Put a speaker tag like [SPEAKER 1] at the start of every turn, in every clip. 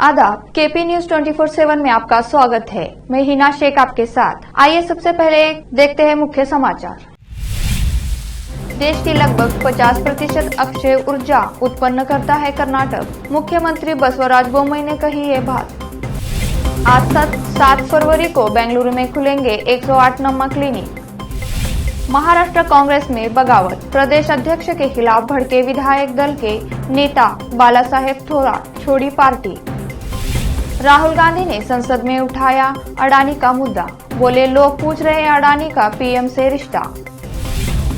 [SPEAKER 1] आदाब, KP news 24/7 में आपका स्वागत है। मैं हिना शेख आपके साथ। आइए सबसे पहले देखते हैं मुख्य समाचार। देश की लगभग 50% अक्षय ऊर्जा उत्पन्न करता है कर्नाटक। मुख्यमंत्री बसवराज बोम्मई ने कही ये बात। आज 7 फरवरी को बेंगलुरु में खुलेंगे 108 नम्मा क्लिनिक। महाराष्ट्र कांग्रेस में बगावत। प्रदेश अध्यक्ष के खिलाफ भड़के विधायक दल के नेता बाला साहेब थोराट छोड़ी पार्टी। राहुल गांधी ने संसद में उठाया अडानी का मुद्दा। बोले, लोग पूछ रहे हैं अडानी का पीएम से रिश्ता।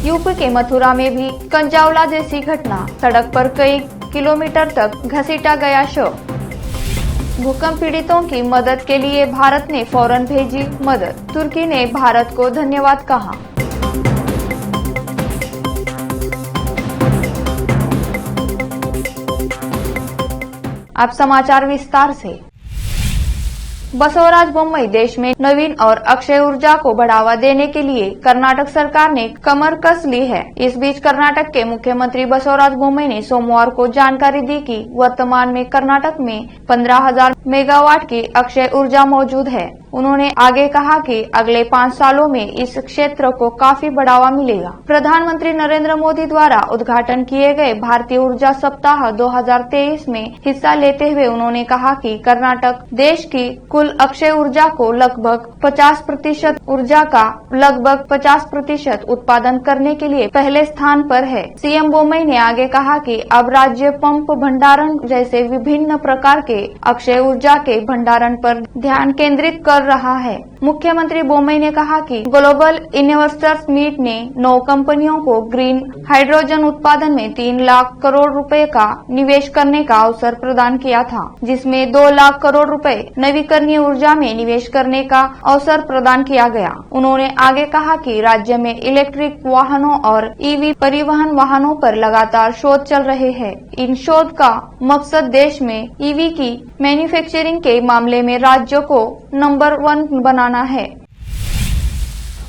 [SPEAKER 1] यूपी के मथुरा में भी कंजावला जैसी घटना। सड़क पर कई किलोमीटर तक घसीटा गया शव। भूकंप पीड़ितों की मदद के लिए भारत ने फौरन भेजी मदद। तुर्की ने भारत को धन्यवाद कहा। अब समाचार विस्तार से। बसवराज बोम्मई देश में नवीन और अक्षय ऊर्जा को बढ़ावा देने के लिए कर्नाटक सरकार ने कमर कस ली है। इस बीच कर्नाटक के मुख्यमंत्री बसवराज बोम्मई ने सोमवार को जानकारी दी कि वर्तमान में कर्नाटक में 15,000 मेगावाट की अक्षय ऊर्जा मौजूद है। उन्होंने आगे कहा कि अगले 5 सालों में इस क्षेत्र को काफी बढ़ावा मिलेगा। प्रधानमंत्री नरेंद्र मोदी द्वारा उद्घाटन किए गए भारतीय ऊर्जा सप्ताह 2023 में हिस्सा लेते हुए उन्होंने कहा कि कर्नाटक देश की कुल अक्षय ऊर्जा को लगभग 50% ऊर्जा का लगभग 50% उत्पादन करने के लिए पहले स्थान पर है। सीएम बोम्मई ने आगे कहा कि अब राज्य पंप भंडारण जैसे विभिन्न प्रकार के अक्षय ऊर्जा के भंडारण पर ध्यान केंद्रित कर रहा है। मुख्यमंत्री बोम्मई ने कहा कि ग्लोबल इन्वेस्टर्स मीट ने 9 कंपनियों को ग्रीन हाइड्रोजन उत्पादन में 3 लाख करोड़ रुपए का निवेश करने का अवसर प्रदान किया था, जिसमें 2 लाख करोड़ रुपए नवीकरणीय ऊर्जा में निवेश करने का अवसर प्रदान किया गया। उन्होंने आगे कहा कि राज्य में इलेक्ट्रिक वाहनों और ईवी परिवहन वाहनों पर लगातार शोध चल रहे हैं। इन शोध का मकसद देश में ईवी की मैन्युफैक्चरिंग के मामले में राज्य को नंबर 1 बनाना है।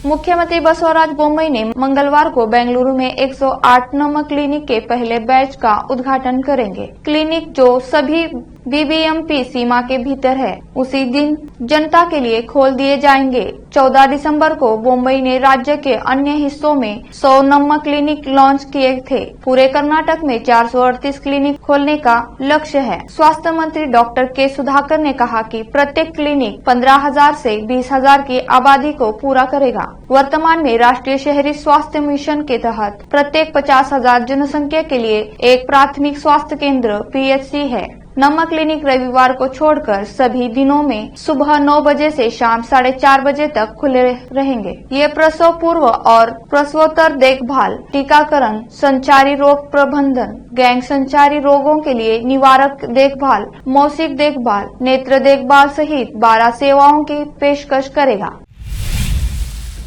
[SPEAKER 1] मुख्यमंत्री बसवराज बोम्मई ने मंगलवार को बेंगलुरु में 108 नम्मा क्लिनिक के पहले बैच का उद्घाटन करेंगे। क्लिनिक जो सभी बीबीएमपी सीमा के भीतर है, उसी दिन जनता के लिए खोल दिए जाएंगे। 14 दिसंबर को मुंबई ने राज्य के अन्य हिस्सों में 100 नम्मा क्लिनिक लॉन्च किए थे। पूरे कर्नाटक में 438 क्लिनिक खोलने का लक्ष्य है। स्वास्थ्य मंत्री डॉक्टर के सुधाकर ने कहा कि प्रत्येक क्लिनिक 15,000 से 20,000 की आबादी को पूरा करेगा। वर्तमान में राष्ट्रीय शहरी स्वास्थ्य मिशन के तहत प्रत्येक 50,000 जनसंख्या के लिए एक प्राथमिक स्वास्थ्य केंद्र पीएचसी है। नम्मा क्लिनिक रविवार को छोड़कर सभी दिनों में सुबह 9 बजे से शाम 4:30 बजे तक खुले रहेंगे। ये प्रसव पूर्व और प्रसवोत्तर देखभाल, टीकाकरण, संचारी रोग प्रबंधन, गैंग संचारी रोगों के लिए निवारक देखभाल, मौसिक देखभाल, नेत्र देखभाल सहित 12 सेवाओं की पेशकश करेगा।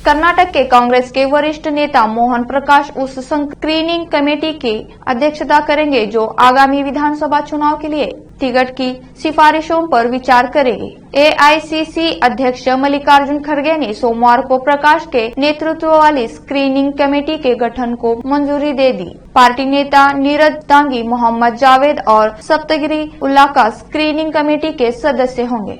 [SPEAKER 1] कर्नाटक के कांग्रेस के वरिष्ठ नेता मोहन प्रकाश उस स्क्रीनिंग कमेटी की अध्यक्षता करेंगे जो आगामी विधानसभा चुनाव के लिए टिकट की सिफारिशों पर विचार करेगी। एआईसीसी अध्यक्ष मल्लिकार्जुन खड़गे ने सोमवार को प्रकाश के नेतृत्व वाली स्क्रीनिंग कमेटी के गठन को मंजूरी दे दी। पार्टी नेता नीरज दांगी, मोहम्मद जावेद और सप्तगिरी उल्लाका स्क्रीनिंग कमेटी के सदस्य होंगे।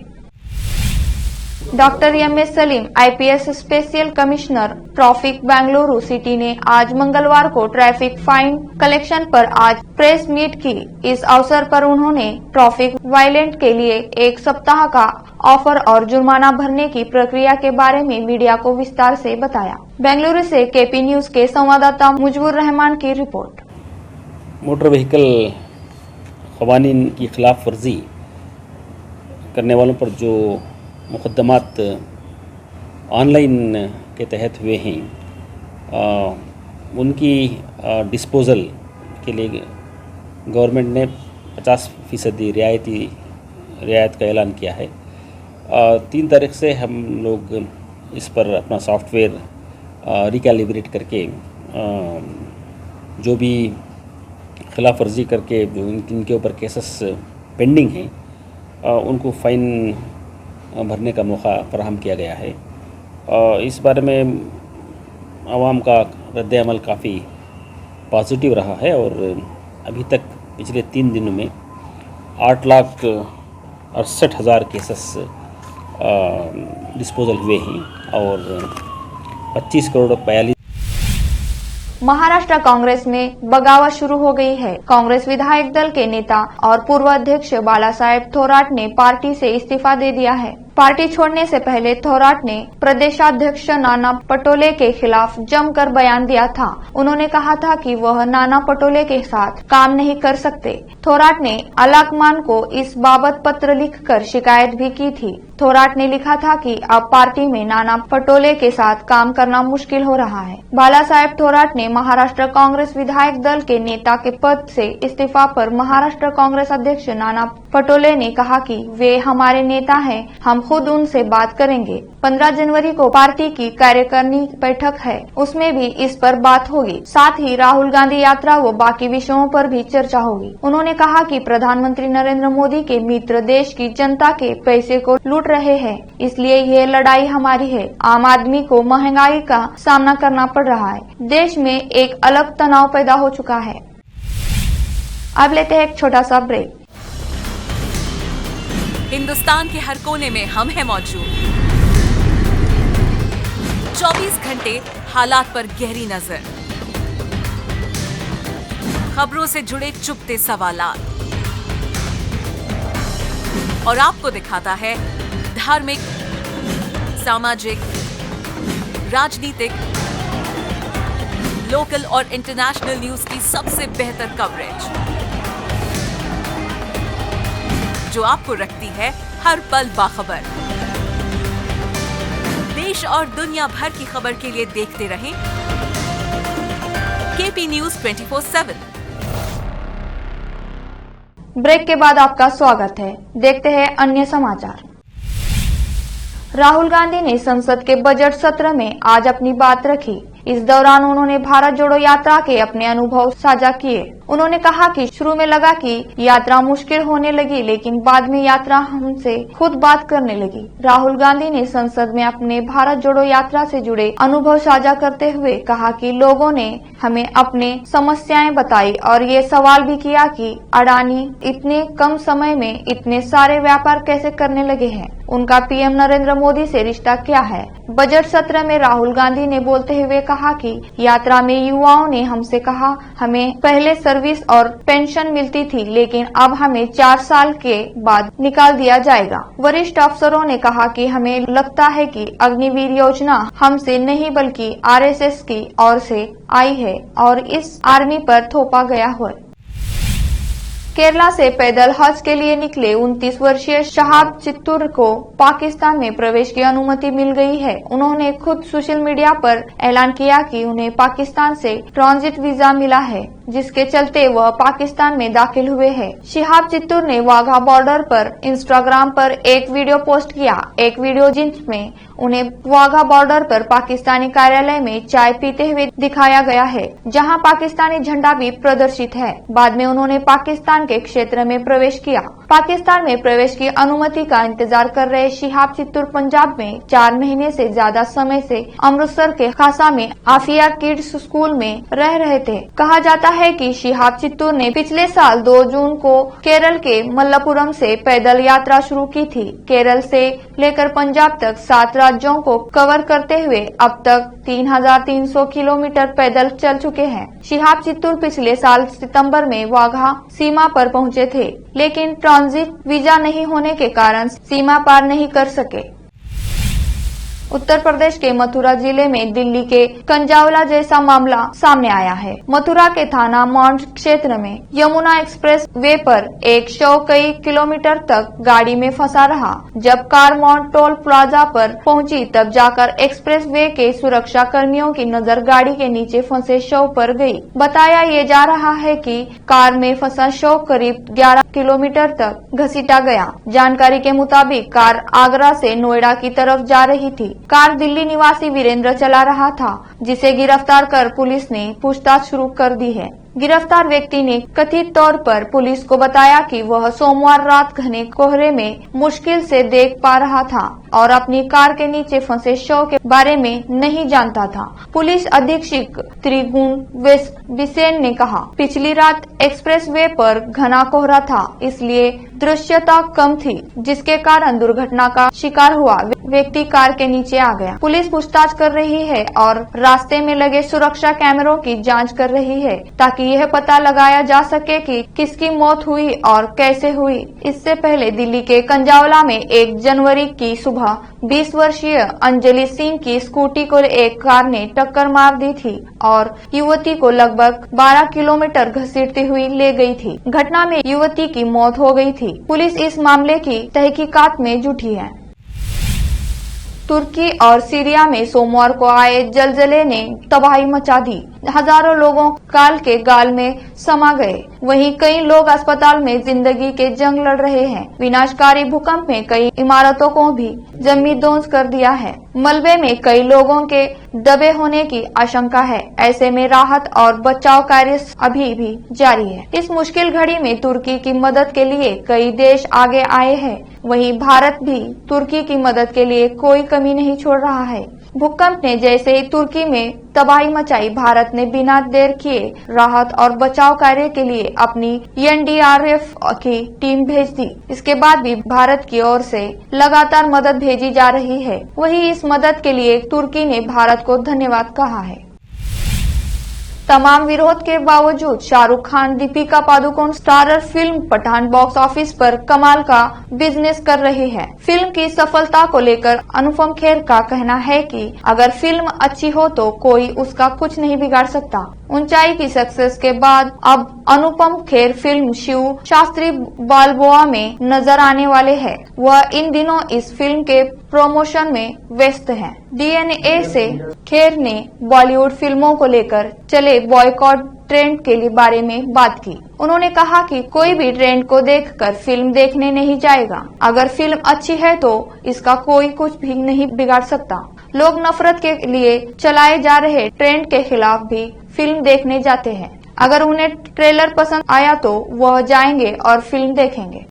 [SPEAKER 1] Doctor MS Salim, IPS special commissioner traffic Bengaluru city ने आज मंगलवार को ट्रैफिक फाइन कलेक्शन पर आज प्रेस मीट की। इस अवसर पर उन्होंने ट्रैफिक वायलेंट के लिए 1 सप्ताह का ऑफर और जुर्माना भरने की प्रक्रिया के बारे में मीडिया को विस्तार से बताया। बेंगलुरु से केपी न्यूज के संवाददाता मुजबुर रहमान की रिपोर्ट।
[SPEAKER 2] मोटर व्हीकल क़वानीन की खिलाफ वर्जी करने वालों पर जो मुक़दमात ऑनलाइन के तहत हुए हैं, उनकी डिस्पोज़ल के लिए गवर्नमेंट ने 50% रियायत का ऐलान किया है। 3 तारीख से हम लोग इस पर अपना सॉफ्टवेयर रिकैलिब्रेट करके जो भी खिलाफ वर्जी करके जो इनके ऊपर केसेस पेंडिंग हैं, उनको फ़ाइन भरने का मौका फराहम किया गया है। इस बारे में आवाम का रद्द-ए-अमल काफ़ी पॉजिटिव रहा है और अभी तक पिछले 3 दिनों में 8 लाख 68,000 केसेस डिस्पोजल हुए हैं और 25 करोड़ 42।
[SPEAKER 1] महाराष्ट्र कांग्रेस में बगावत शुरू हो गई है। कांग्रेस विधायक दल के नेता और पूर्व अध्यक्ष बालासाहेब थोराट ने पार्टी से इस्तीफा दे दिया है। पार्टी छोड़ने से पहले थोराट ने प्रदेशाध्यक्ष नाना पटोले के खिलाफ जमकर बयान दिया था। उन्होंने कहा था कि वह नाना पटोले के साथ काम नहीं कर सकते। थोराट ने आलाकमान को इस बाबत पत्र लिखकर शिकायत भी की थी। थोराट ने लिखा था कि अब पार्टी में नाना पटोले के साथ काम करना मुश्किल हो रहा है। बालासाहेब थोराट ने महाराष्ट्र कांग्रेस विधायक दल के नेता के पद से इस्तीफा पर महाराष्ट्र कांग्रेस अध्यक्ष नाना पटोले ने कहा कि वे हमारे नेता हैं, हम खुद उनसे बात करेंगे। 15 जनवरी को पार्टी की कार्यकारिणी बैठक है, उसमें भी इस पर बात होगी। साथ ही राहुल गांधी यात्रा व बाकी विषयों पर भी चर्चा होगी। उन्होंने कहा कि प्रधानमंत्री नरेंद्र मोदी के मित्र देश की जनता के पैसे को लूट रहे हैं, इसलिए ये लड़ाई हमारी है। आम आदमी को महंगाई का सामना करना पड़ रहा है। देश में एक अलग तनाव पैदा हो चुका है। अब लेते हैं एक छोटा सा ब्रेक।
[SPEAKER 3] हिंदुस्तान के हर कोने में हम हैं मौजूद। 24 घंटे हालात पर गहरी नजर, खबरों से जुड़े चुपते सवालात और आपको दिखाता है धार्मिक, सामाजिक, राजनीतिक, लोकल और इंटरनेशनल न्यूज की सबसे बेहतर कवरेज, जो आपको रखती है हर पल बाखबर। देश और दुनिया भर की खबर के लिए देखते रहें केपी न्यूज 24/7।
[SPEAKER 1] ब्रेक के बाद आपका स्वागत है। देखते हैं अन्य समाचार। राहुल गांधी ने संसद के बजट सत्र में आज अपनी बात रखी। इस दौरान उन्होंने भारत जोड़ो यात्रा के अपने अनुभव साझा किए। उन्होंने कहा कि शुरू में लगा कि यात्रा मुश्किल होने लगी, लेकिन बाद में यात्रा हमसे खुद बात करने लगी। राहुल गांधी ने संसद में अपने भारत जोड़ो यात्रा से जुड़े अनुभव साझा करते हुए कहा कि लोगों ने हमें अपने समस्याएं बताई और ये सवाल भी किया कि अडानी इतने कम समय में इतने सारे व्यापार कैसे करने लगे हैं, उनका पीएम नरेंद्र मोदी से रिश्ता क्या है। बजट सत्र में राहुल गांधी ने बोलते हुए कहा कि यात्रा में युवाओं ने हमसे कहा हमें पहले सर्विस और पेंशन मिलती थी, लेकिन अब हमें 4 साल के बाद निकाल दिया जाएगा। वरिष्ठ अफसरों ने कहा कि हमें लगता है कि अग्निवीर योजना हमसे नहीं बल्कि आरएसएस की ओर से आई है और इस आर्मी पर थोपा गया है। केरला से पैदल हज के लिए निकले 29 वर्षीय शहाब चित्तूर को पाकिस्तान में प्रवेश की अनुमति मिल गई है। उन्होंने खुद सोशल मीडिया पर ऐलान किया कि उन्हें पाकिस्तान से ट्रांजिट वीजा मिला है, जिसके चलते वह पाकिस्तान में दाखिल हुए हैं। शहाब चित्तूर ने वाघा बॉर्डर पर इंस्टाग्राम पर एक वीडियो पोस्ट किया। एक वीडियो जिसमें उन्हें वाघा बॉर्डर पर पाकिस्तानी कार्यालय में चाय पीते हुए दिखाया गया है, जहां पाकिस्तानी झंडा भी प्रदर्शित है। बाद में उन्होंने पाकिस्तान के क्षेत्र में प्रवेश किया। पाकिस्तान में प्रवेश की अनुमति का इंतजार कर रहे शहाब चित्तूर पंजाब में 4 महीने से ज्यादा समय से अमृतसर के खासा में आफिया किड्स स्कूल में रह रहे थे। कहा जाता है कि शहाब चित्तूर ने पिछले साल 2 जून को केरल के मल्लपुरम से पैदल यात्रा शुरू की थी। केरल से लेकर पंजाब तक 7 राज्यों को कवर करते हुए अब तक 3,300 किलोमीटर पैदल चल चुके हैं। शहाब चित्तूर पिछले साल सितंबर में वाघा सीमा पर पहुंचे थे, लेकिन ट्रांजिट वीजा नहीं होने के कारण सीमा पार नहीं कर सके। उत्तर प्रदेश के मथुरा जिले में दिल्ली के कंजावला जैसा मामला सामने आया है। मथुरा के थाना मॉन्ट क्षेत्र में यमुना एक्सप्रेस वे पर एक शव कई किलोमीटर तक गाड़ी में फंसा रहा। जब कार मॉन्ट टोल प्लाजा पर पहुंची तब जाकर एक्सप्रेस वे के सुरक्षा कर्मियों की नजर गाड़ी के नीचे फंसे शव पर गई। बताया ये जा रहा है कि कार में फंसा शव करीब 11 किलोमीटर तक घसीटा गया। जानकारी के मुताबिक कार आगरा से नोएडा की तरफ जा रही थी। कार दिल्ली निवासी वीरेंद्र चला रहा था, जिसे गिरफ्तार कर पुलिस ने पूछताछ शुरू कर दी है। गिरफ्तार व्यक्ति ने कथित तौर पर पुलिस को बताया कि वह सोमवार रात घने कोहरे में मुश्किल से देख पा रहा था। और अपनी कार के नीचे फंसे शव के बारे में नहीं जानता था। पुलिस अधीक्षक त्रिगुण बिसेन ने कहा, पिछली रात एक्सप्रेसवे पर घना कोहरा था, इसलिए दृश्यता कम थी, जिसके कारण दुर्घटना का शिकार हुआ व्यक्ति कार के नीचे आ गया। पुलिस पूछताछ कर रही है और रास्ते में लगे सुरक्षा कैमरों की जांच कर रही है ताकि यह पता लगाया जा सके कि किसकी मौत हुई और कैसे हुई। इससे पहले दिल्ली के कंजावला में 1 जनवरी की सुबह 20 वर्षीय अंजलि सिंह की स्कूटी को एक कार ने टक्कर मार दी थी और युवती को लगभग 12 किलोमीटर घसीटती हुई ले गई थी। घटना में युवती की मौत हो गई थी। पुलिस इस मामले की तहकीकात में जुटी है। तुर्की और सीरिया में सोमवार को आए जलजले ने तबाही मचा दी। हजारों लोगों काल के गाल में समा गए। वहीं कई लोग अस्पताल में जिंदगी के जंग लड़ रहे हैं। विनाशकारी भूकंप में कई इमारतों को भी जमींदोज कर दिया है। मलबे में कई लोगों के दबे होने की आशंका है। ऐसे में राहत और बचाव कार्य अभी भी जारी है। इस मुश्किल घड़ी में तुर्की की मदद के लिए कई देश आगे आए हैं। वहीं भारत भी तुर्की की मदद के लिए कोई कमी नहीं छोड़ रहा है। भूकंप ने जैसे ही तुर्की में तबाही मचाई, भारत ने बिना देर किए राहत और बचाव कार्य के लिए अपनी एनडीआरएफ की टीम भेज दी। इसके बाद भी भारत की ओर से लगातार मदद भेजी जा रही है। वहीं इस मदद के लिए तुर्की ने भारत को धन्यवाद कहा है। तमाम विरोध के बावजूद Shahrukh Khan, Deepika Padukone starrer film Pathaan box office पर कमाल का बिजनेस कर रही है। फिल्म की सफलता को लेकर अनुपम खेर का कहना है कि अगर फिल्म अच्छी हो तो कोई उसका कुछ नहीं बिगाड़ सकता। ऊंचाई की सक्सेस के बाद अब अनुपम खेर फिल्म शिव शास्त्री बालबोआ में नजर आने वाले हैं। वह इन दिनों इस फिल्म के प्रमोशन में व्यस्त हैं। DNA से खेर ने बॉलीवुड फिल्मों को लेकर चले बॉयकॉट ट्रेंड के बारे में बात की। उन्होंने कहा कि कोई भी ट्रेंड को देखकर फिल्म देखने नहीं जाएगा। अगर फिल्म अच्छी है तो इसका कोई कुछ भी नहीं बिगाड़ सकता। लोग नफरत के लिए चलाए जा रहे ट्रेंड के खिलाफ भी फिल्म देखने जाते हैं। अगर उन्हें ट्रेलर पसंद आया तो वह जाएंगे और फिल्म देखेंगे।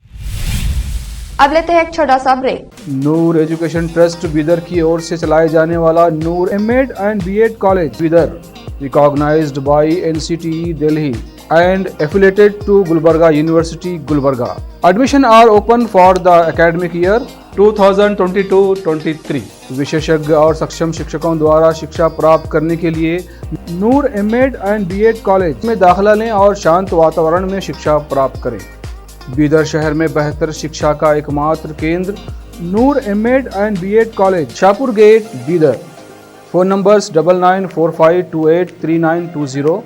[SPEAKER 1] अब लेते हैं एक छोटा सा break.
[SPEAKER 4] Noor education trust Bidar की ओर से चलाए जाने वाला Noor MEd and BEd college Bidar, recognised by NCTE Delhi and affiliated to Gulbarga University, Gulbarga. Admission are open for the academic year 2022-23. विशेषज्ञ और सक्षम शिक्षकों द्वारा शिक्षा प्राप्त करने के लिए नूर एमएड एंड बीएड कॉलेज में दाखिला लें और शांत वातावरण में शिक्षा प्राप्त करें। बीदर शहर में बेहतर शिक्षा का एकमात्र केंद्र Noor MEd and BEd college, Shahpur gate, Bidar. Phone numbers 9945283920,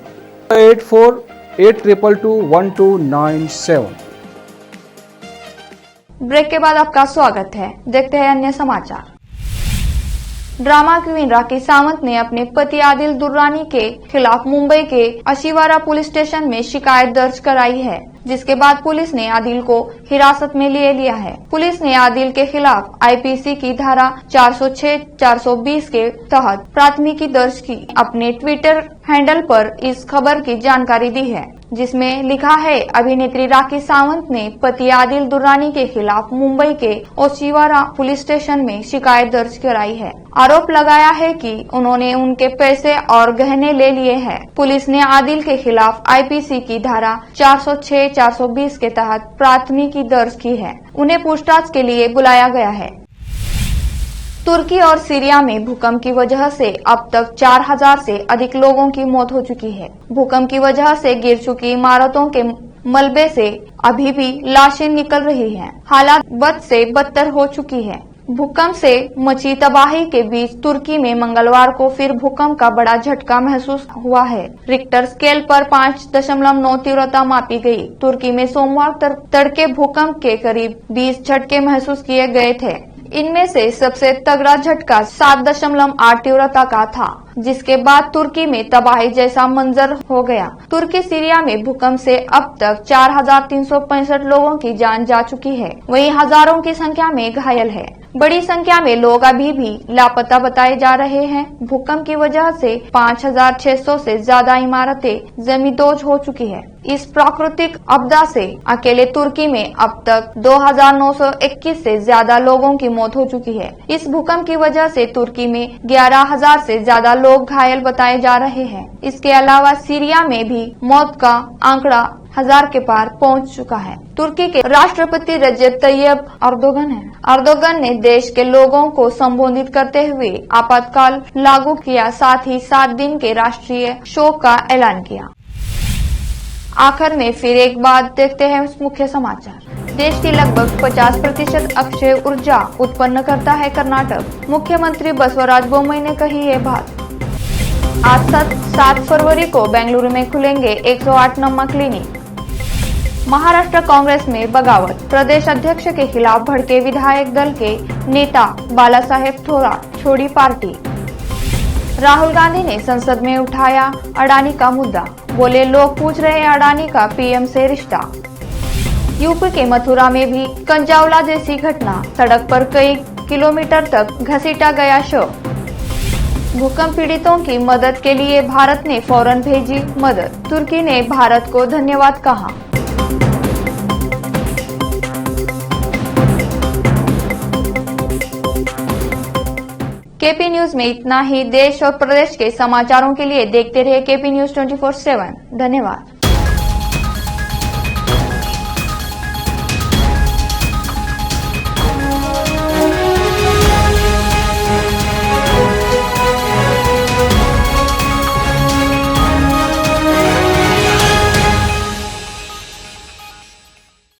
[SPEAKER 4] 8482221297।
[SPEAKER 1] Break के बाद आपका स्वागत है। देखते हैं अन्य समाचार। ड्रामा क्वीन राखी सावंत ने अपने पति आदिल दुर्रानी के खिलाफ मुंबई के अशिवारा पुलिस स्टेशन में शिकायत दर्ज कराई है, जिसके बाद पुलिस ने आदिल को हिरासत में ले लिया है। पुलिस ने आदिल के खिलाफ IPC की धारा 406-420 के तहत प्राथमिकी दर्ज की। अपने ट्विटर हैंडल पर इस खबर की जानकारी दी है, जिसमें लिखा है, अभिनेत्री राखी सावंत ने पति आदिल दुर्रानी के खिलाफ मुंबई के ओशिवारा पुलिस स्टेशन में शिकायत दर्ज कराई है। आरोप लगाया है कि उन्होंने उनके पैसे और गहने ले लिए हैं। पुलिस ने आदिल के खिलाफ IPC की धारा 406-420 के तहत प्राथमिकी दर्ज की है। उन्हें पूछताछ के लिए बुलाया गया है। तुर्की और सीरिया में भूकंप की वजह से अब तक 4000 से अधिक लोगों की मौत हो चुकी है। भूकंप की वजह से गिर चुकी इमारतों के मलबे से अभी भी लाशें निकल रही हैं। हालात बद से बदतर हो चुकी है। भूकंप से मची तबाही के बीच तुर्की में मंगलवार को फिर भूकंप का बड़ा झटका महसूस हुआ है। रिक्टर स्केल पर 5.9 तीव्रता मापी गई। तुर्की में सोमवार तड़के भूकंप के करीब 20 झटके महसूस किए गए थे। इनमें से सबसे तगड़ा झटका 7.8 तीव्रता का था, जिसके बाद तुर्की में तबाही जैसा मंजर हो गया। तुर्की सीरिया में भूकंप से अब तक 4365 लोगों की जान जा चुकी है। वहीं हजारों की संख्या में घायल है। बड़ी संख्या में लोग अभी भी लापता बताए जा रहे हैं। भूकंप की वजह से 5,600 से ज्यादा इमारतें जमींदोज हो चुकी है। इस प्राकृतिक आपदा से अकेले तुर्की में अब तक 2,921 से ज्यादा लोगों की मौत हो चुकी है। इस भूकंप की वजह से तुर्की में 11,000 से ज्यादा लोग घायल बताए जा रहे हैं। इसके अलावा सीरिया में भी मौत का आंकड़ा 1,000 के पार पहुंच चुका है। तुर्की के राष्ट्रपति रजब तैयब अर्दोगन ने देश के लोगों को संबोधित करते हुए आपातकाल लागू किया, साथ ही 7 दिन के राष्ट्रीय शोक का ऐलान किया। आखिर में फिर एक बात देखते हैं मुख्य समाचार। देश की लगभग 50% अक्षय ऊर्जा उत्पन्न करता है कर्नाटक। मुख्यमंत्री बसवराज बोम्मई ने कही ये बात। आज 7 फरवरी को बेंगलुरु में खुलेंगे 108 नंबर क्लिनिक। महाराष्ट्र कांग्रेस में बगावत। प्रदेश अध्यक्ष के खिलाफ भड़के विधायक दल के नेता बालासाहेब थोराट छोड़ी पार्टी। राहुल गांधी ने संसद में उठाया अडानी का मुद्दा। बोले, लोग पूछ रहे हैं अडानी का पीएम से रिश्ता। यूपी के मथुरा में भी कंजावला जैसी घटना, सड़क पर कई किलोमीटर तक घसीटा गया शव। भूकंप पीड़ितों की मदद के लिए भारत ने फौरन भेजी मदद। तुर्की ने भारत को धन्यवाद कहा। केपी न्यूज में इतना ही। देश और प्रदेश के समाचारों के लिए देखते रहिए केपी न्यूज 24/7। धन्यवाद।